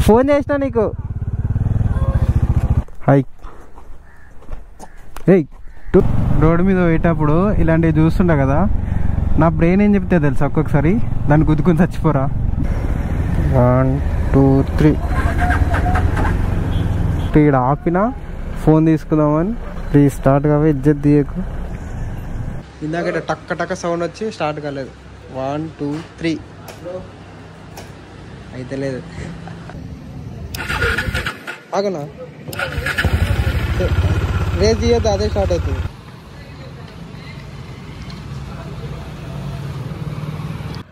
Phone చేసినా నీకు. Hi. Road మీద పోయేటప్పుడు ఇలాంటివి చూస్తుంటా కదా, నా బ్రెయిన్ ఏం చెప్తే తెలుసా, ఒక్కొక్కసారి దాన్ని గుద్దుకుని చచ్చిపోరా. 1 2 3 ఇక్కడ ఆపినా ఫోన్ తీసుకుందామని. ప్లీజ్ స్టార్ట్ కావే, ఇజ్జత్ తీయకు. ఇందాక టక్క టక్క సౌండ్ వచ్చి స్టార్ట్ కాలేదు. 1 2 3 అయితే లేదు. ఆగనా రేస్ తీయద్దు, అదే స్టార్ట్ అవుతుంది.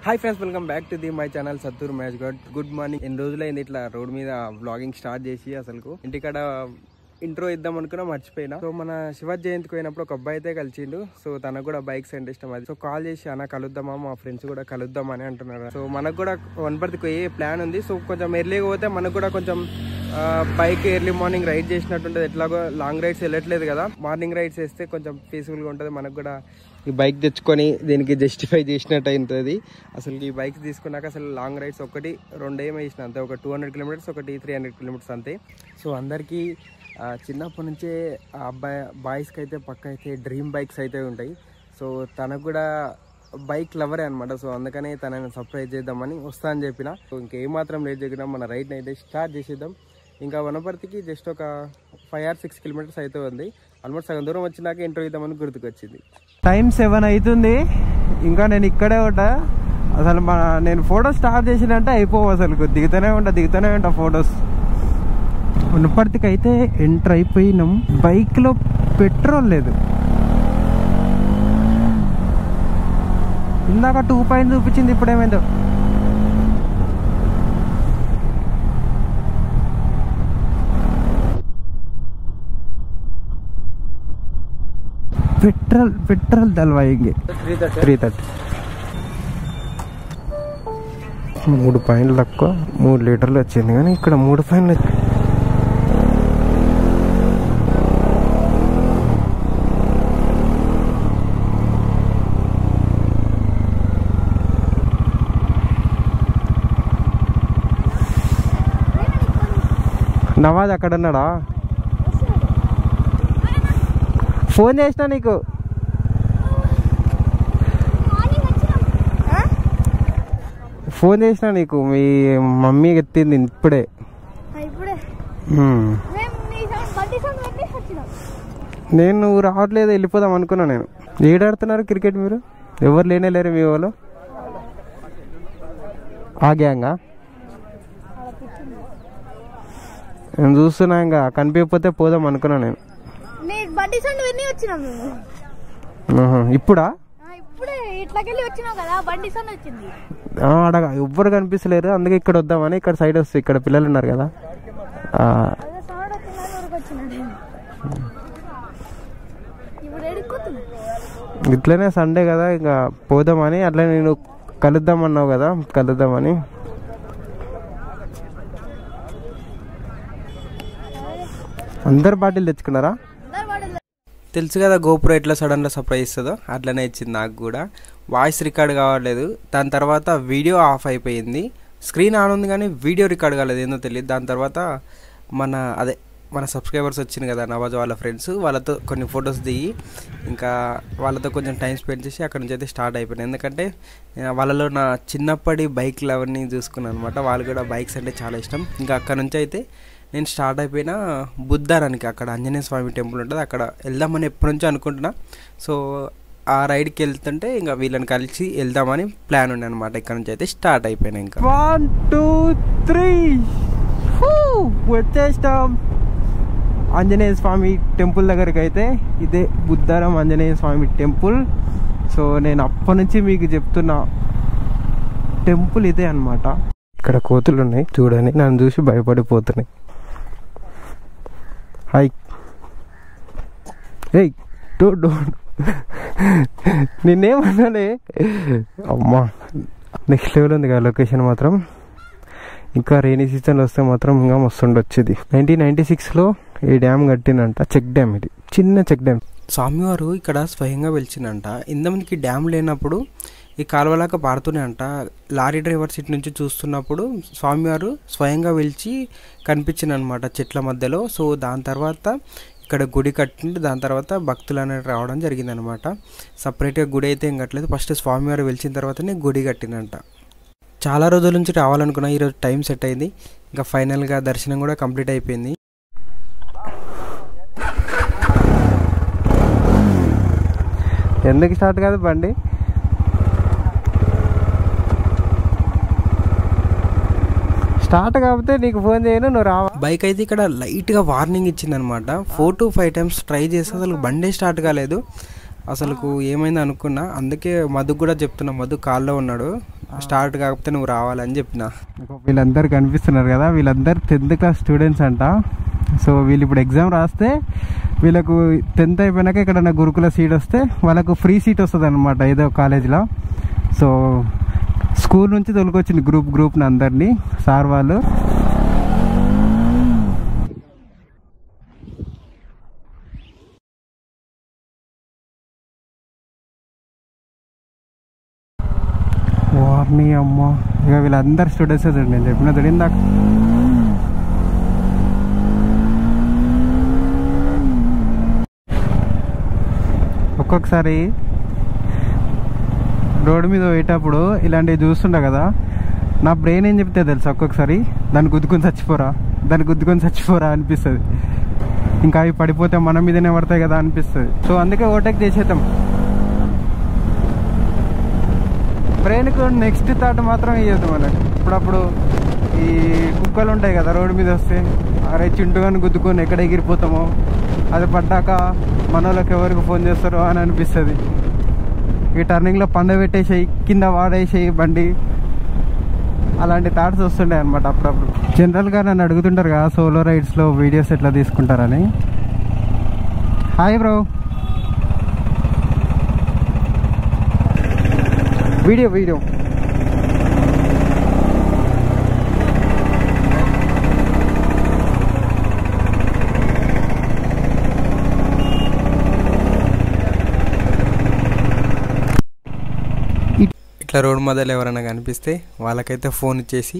Hi friends, welcome back to my channel Sattur match God. Good morning. ఎన్ని రోజులైంది ఇట్లా రోడ్ మీద వ్లాగింగ్ స్టార్ట్ చేసి. అసలు ఇంటికాడ ఇంట్రో ఇద్దాం అనుకున్నా, మర్చిపోయినా. సో మన శివ జయంతికి పోయినప్పుడు ఒక అబ్బాయి అయితే కలిసిండు. సో తనకు కూడా బైక్స్ అంటే ఇష్టం. అది సో కాల్ చేసి అన్న కలుద్దామా, మా ఫ్రెండ్స్ కూడా కలుద్దామని అంటున్నారు. సో మనకు కూడా వనపర్తికి పోయే ప్లాన్ ఉంది. సో కొంచెం ఎర్లీగా పోతే మనకు కూడా కొంచెం బైక్ ఎర్లీ మార్నింగ్ రైడ్ చేసినట్టుంటుంది. ఎట్లాగో లాంగ్ రైడ్స్ వెళ్ళట్లేదు కదా, మార్నింగ్ రైడ్స్ వేస్తే కొంచెం పీస్ఫుల్గా ఉంటుంది. మనకు కూడా ఈ బైక్ తెచ్చుకొని దీనికి జస్టిఫై చేసినట్టు అవుతుంది. అసలు ఈ బైక్ తీసుకున్నాక అసలు లాంగ్ రైడ్స్ ఒకటి రెండేమో వేసిన అంతే, ఒక 200 కిలోమీటర్స్, ఒకటి 300 కిలోమీటర్స్ అంతే. సో అందరికీ చిన్నప్పటి నుంచే బాయ్స్కి అయితే పక్క అయితే డ్రీమ్ బైక్స్ అయితే ఉంటాయి. సో తనకు కూడా బైక్ లవరే అనమాట. సో అందుకనే తనని సర్ప్రైజ్ చేద్దామని వస్తా అని చెప్పిన. సో ఇంకేమాత్రం లేట్ చేయకుండా మన రైడ్ని అయితే స్టార్ట్ చేసేద్దాం. ఇంకా వనపర్తికి జస్ట్ ఒక 5 or 6 కిలోమీటర్స్ అయితే ఉంది. ఆల్మోస్ట్ సగం దూరం వచ్చినాక ఇంటర్వ్యూ ఇద్దామని గుర్తుకొచ్చింది. టైం 7 అవుతుంది. ఇంకా నేను ఇక్కడే ఉంటా. అసలు నేను ఫోటోస్ స్టార్ట్ చేసినంటే అయిపోవు. అసలు దిగుతూనే ఉంటా ఫొటోస్. వనపర్తికి అయితే ఎంటర్ అయిపోయినాం. బైక్లో పెట్రోల్ లేదు. ఇందాక 2 పాయింట్ చూపించింది, ఇప్పుడు ఏమైందో. పెట్రోల్ దల్వాయింగ్ 330. 3 పాయింట్లు తక్కువ, 3 లీటర్లు వచ్చింది. కానీ ఇక్కడ 3 పాయింట్లు. నవాజ్ అక్కడ ఉన్నాడా? ఫోన్ చేసినా నీకు. ఫోన్ చేసినా నీకు, మీ మమ్మీ ఎత్తింది ఇప్పుడే. నేను నువ్వు రావట్లేదు, వెళ్ళిపోదాం అనుకున్నా. నేను ఏడాడుతున్నారు క్రికెట్ మీరు? ఎవరు లేరు మీ వాళ్ళు? ఆ గ్యాంగా? నేను చూస్తున్నా, ఇంకా కనిపించకపోతే పోదాం అనుకున్నా నేను. ఇప్పుడా? అడగా ఎవ్వరు కనిపిస్తలేరు, అందుకే ఇక్కడ వద్దామని. ఇక్కడ సైడ్ వస్తే ఇక్కడ పిల్లలు ఉన్నారు కదా. ఇట్లనే సండే కదా, ఇంకా పోదామని. అట్లా నేను కలుద్దామన్నావు కదా, కలుద్దామని. అందరు బాటిల్ తెచ్చుకున్నారా? తెలుసు కదా గోప్రో ఎట్లా సడన్గా సర్ప్రైజ్ ఇస్తుందో, అట్లనే ఇచ్చింది నాకు కూడా. వాయిస్ రికార్డ్ కావట్లేదు. దాని తర్వాత వీడియో ఆఫ్ అయిపోయింది. స్క్రీన్ ఆన్ ఉంది కానీ వీడియో రికార్డ్ కాలేదు, ఏందో తెలియదు. దాని తర్వాత మన సబ్స్క్రైబర్స్ వచ్చింది కదా, నవాజ్ వాళ్ళ ఫ్రెండ్స్, వాళ్ళతో కొన్ని ఫొటోస్ దిగి ఇంకా వాళ్ళతో కొంచెం టైం స్పెండ్ చేసి అక్కడ నుంచి అయితే స్టార్ట్ అయిపోయింది. ఎందుకంటే వాళ్ళలో నా చిన్నప్పటి బైక్లు అవన్నీ చూసుకున్నాను అనమాట. వాళ్ళు కూడా బైక్స్ అంటే చాలా ఇష్టం. ఇంకా అక్కడ నుంచి అయితే నేను స్టార్ట్ అయిపోయిన బుద్ధారానికి. అక్కడ ఆంజనేయ స్వామి టెంపుల్ ఉంటుంది, అక్కడ వెళ్దామని ఎప్పటి నుంచో అనుకుంటున్నా. సో ఆ రైడ్కి వెళ్తుంటే ఇంకా వీళ్ళని కలిసి వెళ్దామని ప్లాన్ ఉండే అనమాట. ఇక్కడ నుంచి అయితే స్టార్ట్ అయిపోయినా. ఇంకా 1 2 3 వచ్చేస్తాం ఆంజనేయ స్వామి టెంపుల్ దగ్గరికి. అయితే ఇదే బుద్ధారం ఆంజనేయ స్వామి టెంపుల్. సో నేను అప్పటి నుంచి మీకు చెప్తున్నా, టెంపుల్ ఇదే అనమాట. ఇక్కడ కోతులు ఉన్నాయి చూడండి, నన్ను చూసి భయపడిపోతున్నాయి. హాయ్. నిన్నేమన్నానే అమ్మా. నెక్స్ట్ లెవెల్ ఉంది కదా లొకేషన్ మాత్రం. ఇంకా రైనీ సీజన్లో వస్తే మాత్రం ఇంకా మస్తుండి వచ్చేది. 1996లో ఈ డ్యామ్ కట్టిందంట, చెక్ డ్యామ్. ఇది చిన్న చెక్ డ్యామ్. స్వామివారు ఇక్కడ స్వయంగా వెలిచిందంట. ఇంతమందికి డ్యామ్ లేనప్పుడు ఈ కాలువలాగా పారుతూనే అంట. లారీ డ్రైవర్ సీట్ నుంచి చూస్తున్నప్పుడు స్వామివారు స్వయంగా పిలిచి కనిపించింది అనమాట చెట్ల మధ్యలో. సో దాని తర్వాత ఇక్కడ గుడి కట్టింది. దాని తర్వాత భక్తులు అనేది రావడం జరిగిందనమాట. సపరేట్గా గుడి అయితే ఏం కట్టలేదు, ఫస్ట్ స్వామివారు పిలిచిన తర్వాతనే గుడి కట్టిందంట. చాలా రోజుల నుంచి రావాలనుకున్నా, ఈరోజు టైం సెట్ అయింది. ఇంకా ఫైనల్గా దర్శనం కూడా కంప్లీట్ అయిపోయింది. ఎందుకు స్టార్ట్ కాదు బండి? స్టార్ట్ కాకపోతే నీకు ఫోన్ చేయను, నువ్వు రావా? బైక్ అయితే ఇక్కడ లైట్గా వార్నింగ్ ఇచ్చిందనమాట. 4 to 5 times ట్రై చేస్తే అసలు బండే స్టార్ట్ కాలేదు. అసలుకు ఏమైంది అనుకున్నా. అందుకే మధుకు కూడా చెప్తున్నా, మధు కాల్లో ఉన్నాడు, స్టార్ట్ కాకపోతే నువ్వు రావాలని చెప్పిన. వీళ్ళందరూ కనిపిస్తున్నారు కదా, వీళ్ళందరూ 10th class స్టూడెంట్స్ అంట. సో వీళ్ళు ఇప్పుడు ఎగ్జామ్ రాస్తే వీళ్ళకు 10th అయిపోయినాక ఇక్కడ గురుకుల సీట్ వస్తే వాళ్ళకు ఫ్రీ సీట్ వస్తుంది అనమాట ఏదో కాలేజ్లో. సో స్కూల్ నుంచి తొలకొచ్చింది గ్రూప్ని అందరినీ సార్ వాళ్ళు. వార్ని అమ్మ, ఇక వీళ్ళందరు స్టూడెంట్స్ చూడండి, నేను చెప్పిన చూడండి నాకు. ఒక్కొక్కసారి రోడ్డు మీద పోయేటప్పుడు ఇలాంటివి చూస్తుంటా కదా, నా బ్రెయిన్ ఏం చెప్తే తెలుసు, ఒక్కొక్కసారి దాన్ని గుద్దుకొని చచ్చిపోరా అనిపిస్తుంది. ఇంకా అవి పడిపోతే మన మీదనే పడతాయి కదా అనిపిస్తుంది. సో అందుకే ఓవర్టేక్ చేసేద్దాం. బ్రెయిన్కు నెక్స్ట్ థాట్ మాత్రం ఇవ్వద్దు మనకి. ఇప్పుడప్పుడు ఈ కుక్కలు ఉంటాయి కదా రోడ్డు మీద వస్తే, అరే చింటుగాని గుద్దుకొని ఎక్కడ ఎగిరిపోతామో, అది పడ్డాక మన వాళ్ళకి ఎవరికి ఫోన్ చేస్తారో అని అనిపిస్తుంది. ఈ టర్నింగ్లో పెట్టేసేయి, కింద వాడేసేయి బండి, అలాంటి థాట్స్ వస్తుండే అనమాట అప్పుడప్పుడు. జనరల్గా నన్ను అడుగుతుంటారు కదా సోలో రైడ్స్లో వీడియోస్ ఎట్లా తీసుకుంటారని. హాయ్ బ్రో, వీడియో ఇట్లా రోడ్ మధ్యలో ఎవరైనా కనిపిస్తే వాళ్ళకైతే ఫోన్ ఇచ్చేసి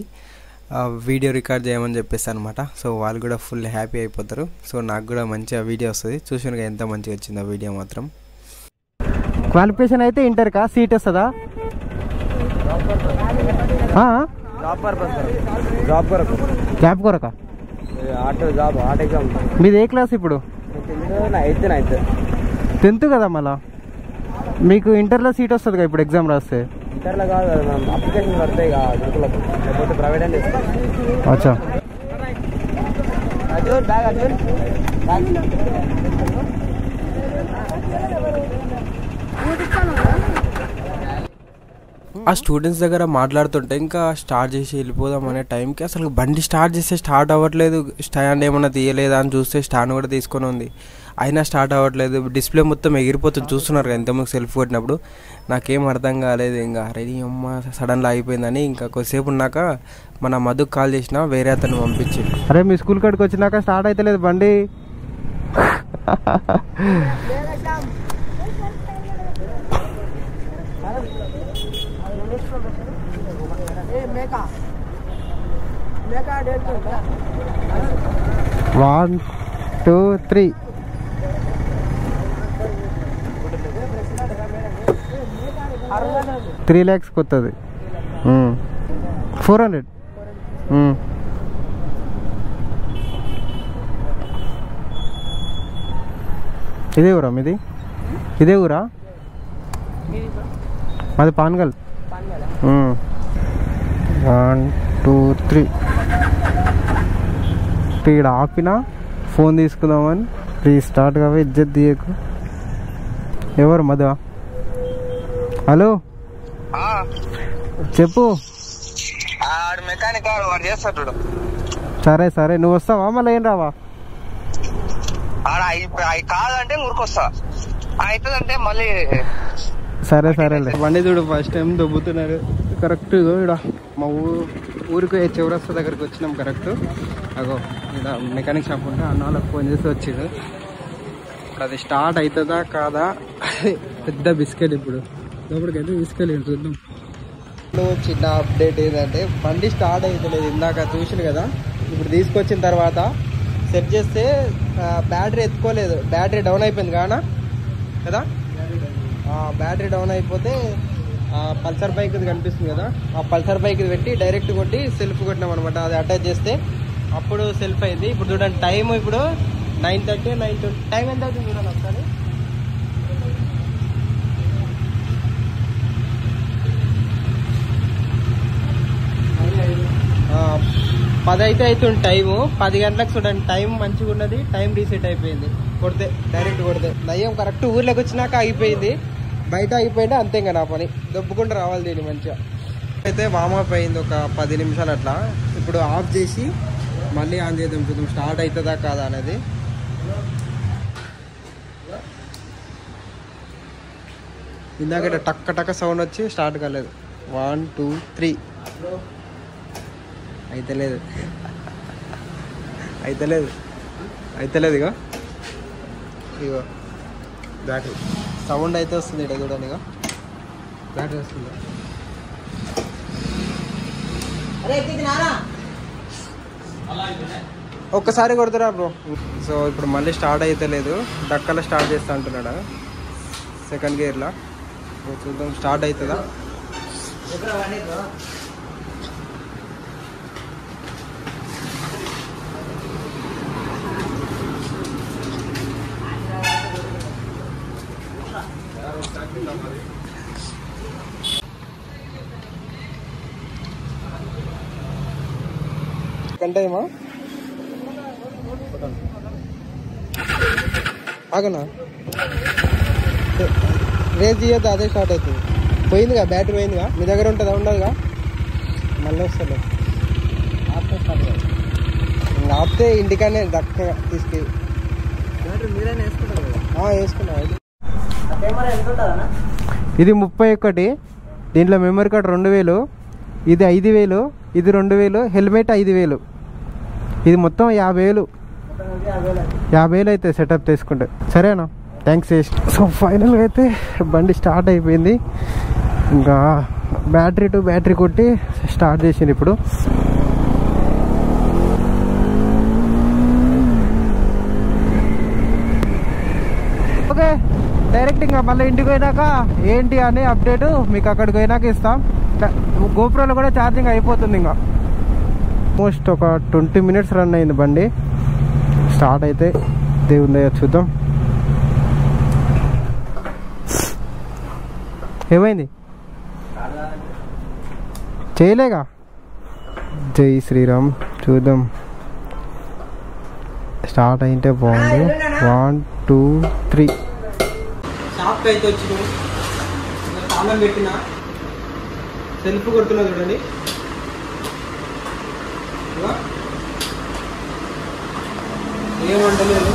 వీడియో రికార్డ్ చేయమని చెప్పేసి అనమాట. సో వాళ్ళు కూడా ఫుల్ హ్యాపీ అయిపోతారు. సో నాకు కూడా మంచిగా వీడియో వస్తుంది. చూసినగా ఎంత మంచిగా వచ్చింది ఆ వీడియో మాత్రం. క్వాలిఫికేషన్ అయితే ఇంటర్కా సీట్ వస్తుందా? జాబ్ కొరక మీది ఏ క్లాస్ ఇప్పుడు? 10th కదా. మళ్ళా మీకు ఇంటర్లో సీట్ వస్తుంది కదా ఇప్పుడు ఎగ్జామ్ రాస్తే? ఇంటర్లో కాదు, అప్లికేషన్ పడతాయి లేకపోతే ప్రైవేట్ అని. అచ్చా, ఆ స్టూడెంట్స్ దగ్గర మాట్లాడుతుంటే ఇంకా స్టార్ట్ చేసి వెళ్ళిపోదాం అనే టైంకి అసలు బండి స్టార్ట్ చేస్తే స్టార్ట్ అవ్వట్లేదు. స్టాండ్ ఏమన్నా తీయలేదా అని చూస్తే స్టాండ్ కూడా తీసుకొని ఉంది, అయినా స్టార్ట్ అవ్వట్లేదు. డిస్ప్లే మొత్తం ఎగిరిపోతుంది. చూస్తున్నారు కదా ఎంతమంది సెల్ఫ్ కొట్టినప్పుడు. నాకేం అర్థం కాలేదు. ఇంకా అరే అమ్మ సడన్గా ఆగిపోయిందని ఇంకా కొద్దిసేపు ఉన్నాక మన మధుకు కాల్ చేసిన, వేరే అతను పంపించి, అరే మీ స్కూల్ కాడికి వచ్చినాక స్టార్ట్ అయితే లేదు బండి. One, 2, 3. $3 lakhs కొత్తది. 400. ఇదే ఊరా మీది? ఇదే ఊరా మాది? పాన్గల్. 1, 2, 3. ఇక్కడ ఆపినా ఫోన్ తీసుకుందామని. ప్లీజ్ స్టార్ట్ కావే, ఇజ్జత్ తీయకు. ఎవరు? మధు? హలో చెప్పు. సరే నువ్వు వస్తావా మళ్ళీ? ఏం రావా? కాదంటే ఊరికొస్తా, అవుతుందంటే మళ్ళీ. సరేలే. బండి చూడు ఫస్ట్ టైం దొబ్బుతున్నారు. కరెక్ట్ ఇక్కడ మా ఊరికి చివరస్తా దగ్గరికి వచ్చినాం. కరెక్ట్ అగో ఇక్కడ మెకానిక్ షాప్ ఉంటే అన్న వాళ్ళకి ఫోన్ చేసి వచ్చిండు. ఇప్పుడు అది స్టార్ట్ అవుతుందా కాదా పెద్ద బిస్కెట్. ఇప్పుడు లోపలికైతే తీసుకెళ్ళి చూద్దాం. చిన్న అప్డేట్ ఏంటంటే బండి స్టార్ట్ అవుతలేదు. ఇందాక చూసిన కదా, ఇప్పుడు తీసుకొచ్చిన తర్వాత సెట్ చేస్తే బ్యాటరీ ఎత్తుకోలేదు, బ్యాటరీ డౌన్ అయిపోయింది కానా కదా. బ్యాటరీ డౌన్ అయిపోతే పల్సర్ బైక్ ఇది కనిపిస్తుంది కదా, ఆ పల్సర్ బైక్ ఇది పెట్టి డైరెక్ట్ కొట్టి సెల్ఫ్ కొట్టినాం అనమాట. అది అటాచ్ చేస్తే అప్పుడు సెల్ఫ్ అయింది. ఇప్పుడు చూడండి టైం ఇప్పుడు 9:30 9:20 టైం ఎంత అవుతుంది చూడండి ఒకసారి. 10 అయితే అవుతుంది టైము. 10 గంటలకు చూడండి టైం మంచిగా ఉన్నది, టైం రీసెట్ అయిపోయింది. కొడితే డైరెక్ట్ కొడితే నయ్యం కరెక్ట్ ఊర్లోకి వచ్చినాక అయిపోయింది. బయట అయిపోయింది అంతే ఇంకా నా పని, దొబ్బుకుంటూ రావాలి దీన్ని మంచిగా. అయితే వామప్ అయింది ఒక 10 నిమిషాలు అట్లా. ఇప్పుడు ఆఫ్ చేసి మళ్ళీ ఆన్ చేద్దాం, చూద్దాం స్టార్ట్ అవుతుందా కాదా అనేది. ఇందాక టక్క టక్క సౌండ్ వచ్చి స్టార్ట్ కాలేదు. 1 2 3 అయితలేదు అయితలేదు అయితలేదు. ఇగో ఇగో బ్యాటరీ సౌండ్ అయితే వస్తుంది ఇక్కడ చూడండి. ఇక బ్యాటరీ వస్తుంది. ఒక్కసారి కొడుతురా బ్రో. సో ఇప్పుడు మళ్ళీ స్టార్ట్ అయితే లేదు, డక్కలో స్టార్ట్ చేస్తా అంటున్నాడు సెకండ్ గేర్లో. చూద్దాం స్టార్ట్ అవుతుందా. సెకండ్ టైమా ఆగనా, రేస్ చేయొద్దు, అదే స్టార్ట్ అవుతుంది. పోయిందిగా బ్యాటరీ పోయిందిగా, మీ దగ్గర ఉంటుందా ఉండదుగా, మళ్ళీ వస్తుంది. ఆపితే ఇంటికనే దక్కగా తీసుకెళ్ళి వేసుకున్నా. ఇది 31, దీంట్లో మెమరీ కార్డ్ 2000, ఇది 5000, ఇది 2000, హెల్మెట్ 5000, ఇది మొత్తం 50,000 అయితే సెటప్ తీసుకుంటే. సరేనా, థ్యాంక్స్. సో ఫైనల్గా అయితే బండి స్టార్ట్ అయిపోయింది. ఇంకా బ్యాటరీ టు బ్యాటరీ కొట్టి స్టార్ట్ చేసింది. ఇప్పుడు ఓకే, డైరెక్ట్ ఇంకా మళ్ళీ ఇంటికి పోయినాక ఏంటి అని అప్డేట్ మీకు అక్కడికి పోయినాక ఇస్తాం. గోప్రోలో కూడా ఛార్జింగ్ అయిపోతుంది. ఇంకా ఆల్మోస్ట్ ఒక 20 minutes రన్ అయింది బండి. స్టార్ట్ అయితే దేవుందో చూద్దాం. ఏమైంది చేయలేగా. జై శ్రీరామ్. చూద్దాం స్టార్ట్ అయితే బాగుంది. 1 2 3 షాప్కి అయితే వచ్చిన తాళం పెట్టిన సెల్ఫ్ కొడుతున్నా చూడండి. ఏమంటలేదు.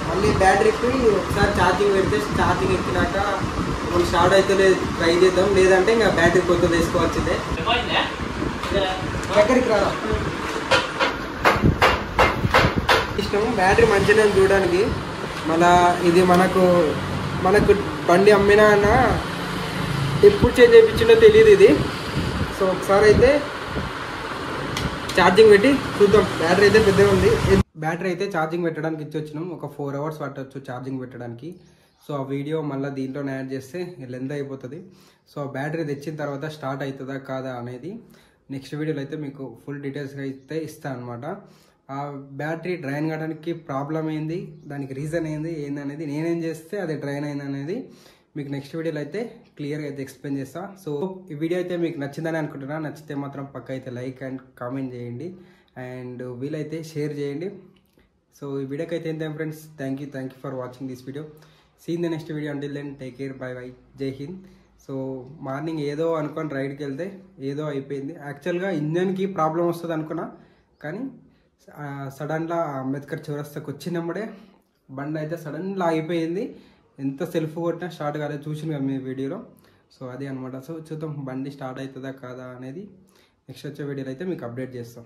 మళ్ళీ బ్యాటరీకి ఒకసారి ఛార్జింగ్ పెడితే ఛార్జింగ్ ఎక్కినాక మనం స్టార్ట్ అయితే ట్రై చేద్దాం, లేదంటే ఇంకా బ్యాటరీ కొత్తది వేసుకోవాల్సిందే. ఎక్కడికి రాదా ఇష్టం. బ్యాటరీ మంచిగా చూడడానికి. మళ్ళా ఇది మనకు బండి అమ్మినా అన్న ఎప్పుడు చేంజ్ చేయించిందో తెలియదు ఇది. సో ఒకసారి అయితే ఛార్జింగ్ పెట్టి చూద్దాం. బ్యాటరీ అయితే పెద్దగా ఉంది. బ్యాటరీ అయితే ఛార్జింగ్ పెట్టడానికి ఇచ్చి వచ్చినాం. ఒక 4 hours పట్టవచ్చు ఛార్జింగ్ పెట్టడానికి. సో ఆ వీడియో మళ్ళీ దీంట్లో యాడ్ చేస్తే లెంత్ అయిపోతుంది. సో ఆ బ్యాటరీ తెచ్చిన తర్వాత స్టార్ట్ అవుతుందా కాదా అనేది నెక్స్ట్ వీడియోలో అయితే మీకు ఫుల్ డీటెయిల్స్గా అయితే ఇస్తాను అనమాట. ఆ బ్యాటరీ డ్రైన్ కావడానికి ప్రాబ్లం ఏంది, దానికి రీజన్ ఏందనేది నేనేం చేస్తే అది డ్రైన్ అయింది అనేది మీకు నెక్స్ట్ వీడియోలో అయితే క్లియర్గా అయితే ఎక్స్ప్లెయిన్ చేస్తా. సో ఈ వీడియో అయితే మీకు నచ్చిందని అనుకుంటున్నా. నచ్చితే మాత్రం పక్క అయితే లైక్ అండ్ కామెంట్ చేయండి, అండ్ వీలైతే షేర్ చేయండి. సో ఈ వీడియోకి అయితే ఏంటంటే friends, thank you for watching this video. See in the next video. Until then take care, bye bye, జై హింద్. సో మార్నింగ్ ఏదో అనుకొని రైడ్కి వెళ్తే ఏదో అయిపోయింది. యాక్చువల్గా ఇంజన్కి ప్రాబ్లం వస్తుంది అనుకున్నా, కానీ సడన్గా అంబేద్కర్ చౌరస్తాకి వచ్చినప్పుడే బండి అయితే సడన్గా ఆగిపోయింది. ఎంత సెల్ఫ్ కొట్టినా స్టార్ట్ కాలేదు, చూసిన మీ వీడియోలో. సో అది అనమాట. సో చూద్దాం బండి స్టార్ట్ అవుతుందా కాదా అనేది నెక్స్ట్ వచ్చే వీడియోలో అయితే మీకు అప్డేట్ చేస్తాం.